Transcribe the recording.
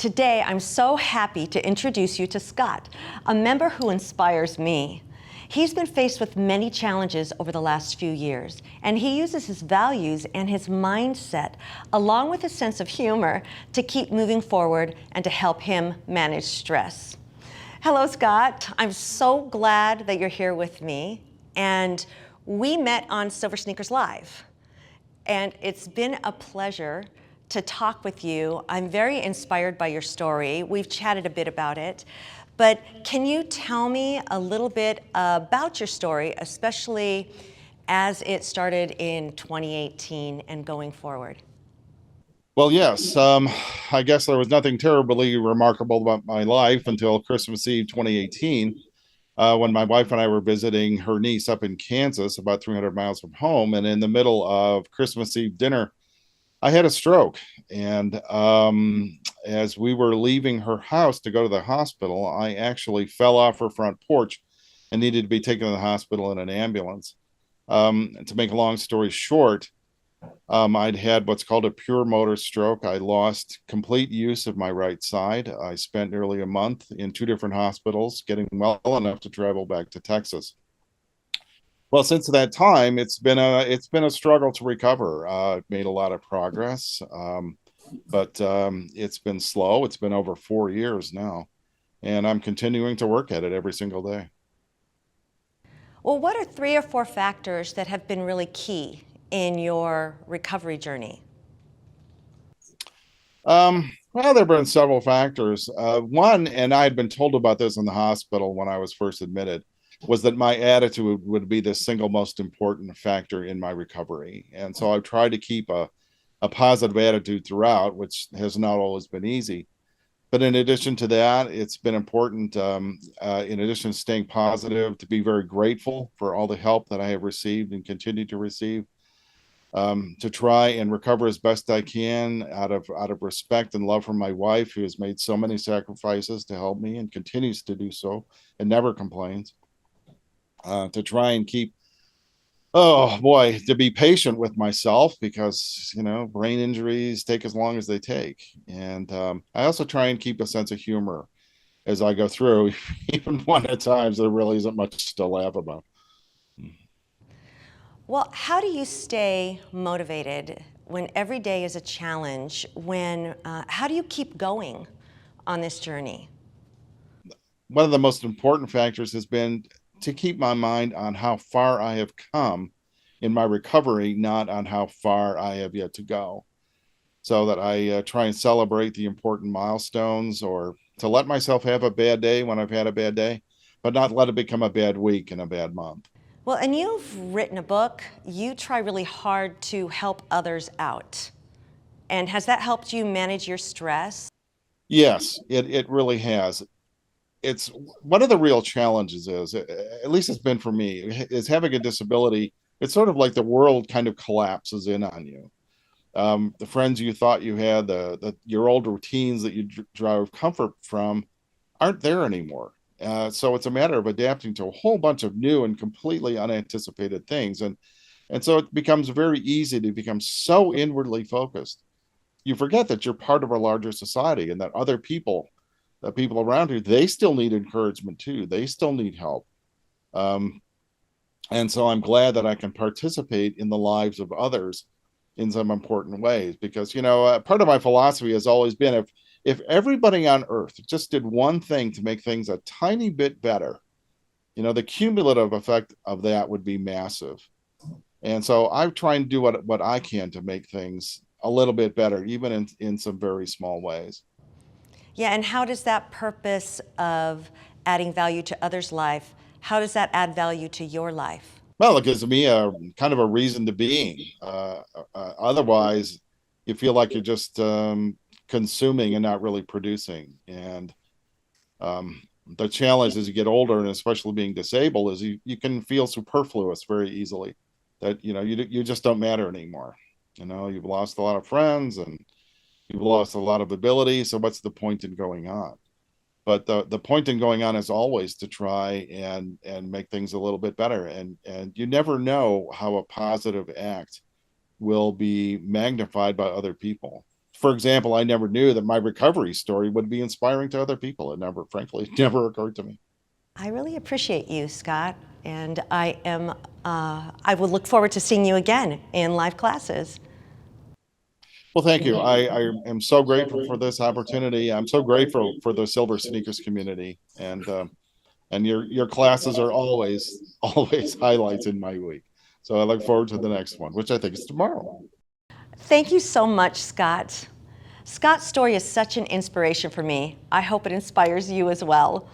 Today, I'm so happy to introduce you to Scott, a member who inspires me. He's been faced with many challenges over the last few years, and he uses his values and his mindset, along with his sense of humor, to keep moving forward and to help him manage stress. Hello, Scott. I'm so glad that you're here with me. And we met on SilverSneakers Live. And it's been a pleasure to talk with you. I'm very inspired by your story. We've chatted a bit about it. But can you tell me a little bit about your story, especially as it started in 2018 and going forward? Well, yes. I guess there was nothing terribly remarkable about my life until Christmas Eve 2018, when my wife and I were visiting her niece up in Kansas, about 300 miles from home. And in the middle of Christmas Eve dinner, I had a stroke. And as we were leaving her house to go to the hospital, I actually fell off her front porch and needed to be taken to the hospital in an ambulance. To make a long story short, I'd had what's called a pure motor stroke. I lost complete use of my right side. I spent nearly a month in two different hospitals getting well enough to travel back to Texas. Well, since that time, it's been a struggle to recover. I've made a lot of progress, but it's been slow. It's been over 4 years now, and I'm continuing to work at it every single day. Well, what are 3 or 4 factors that have been really key in your recovery journey? Well, there have been several factors. One, and I had been told about this in the hospital when I was first admitted, was that my attitude would be the single most important factor in my recovery. And so I've tried to keep a positive attitude throughout, which has not always been easy. But in addition to that, it's been important, in addition to staying positive, to be very grateful for all the help that I have received and continue to receive, to try and recover as best I can out of respect and love for my wife, who has made so many sacrifices to help me and continues to do so and never complains. To try and keep, oh boy, to be patient with myself, because brain injuries take as long as they take. And I also try and keep a sense of humor as I go through, even when at times there really isn't much to laugh about. Well, how do you stay motivated when every day is a challenge? How do you keep going on this journey? One of the most important factors has been to keep my mind on how far I have come in my recovery, not on how far I have yet to go. So that I try and celebrate the important milestones, or to let myself have a bad day when I've had a bad day, but not let it become a bad week and a bad month. Well, and you've written a book. You try really hard to help others out. And has that helped you manage your stress? Yes, it really has. It's one of the real challenges is, at least it's been for me, is having a disability. It's sort of like the world kind of collapses in on you. The friends you thought you had, your old routines that you drive comfort from, aren't there anymore. So it's a matter of adapting to a whole bunch of new and completely unanticipated things, and so it becomes very easy to become so inwardly focused. You forget that you're part of a larger society, and that other people, the people around you, they still need encouragement too. They still need help. Um, and so I'm glad that I can participate in the lives of others in some important ways, because part of my philosophy has always been, if everybody on earth just did one thing to make things a tiny bit better, the cumulative effect of that would be massive. And so I try and do what I can to make things a little bit better, even in some very small ways. Yeah, and how does that purpose of adding value to others' life, how does that add value to your life? Well, it gives me a kind of a reason to being. Otherwise, you feel like you're just consuming and not really producing. And the challenge as you get older, and especially being disabled, is you can feel superfluous very easily. That you just don't matter anymore. You've lost a lot of friends and you've lost a lot of ability. So what's the point in going on? But the point in going on is always to try and make things a little bit better. And you never know how a positive act will be magnified by other people. for example, I never knew that my recovery story would be inspiring to other people. It never, frankly, never occurred to me. I really appreciate you, Scott, and I will look forward to seeing you again in live classes. Well, thank you. I am so grateful for this opportunity. I'm so grateful for the SilverSneakers community, and your classes are always highlights in my week. So I look forward to the next one, which I think is tomorrow. Thank you so much, Scott. Scott's story is such an inspiration for me. I hope it inspires you as well.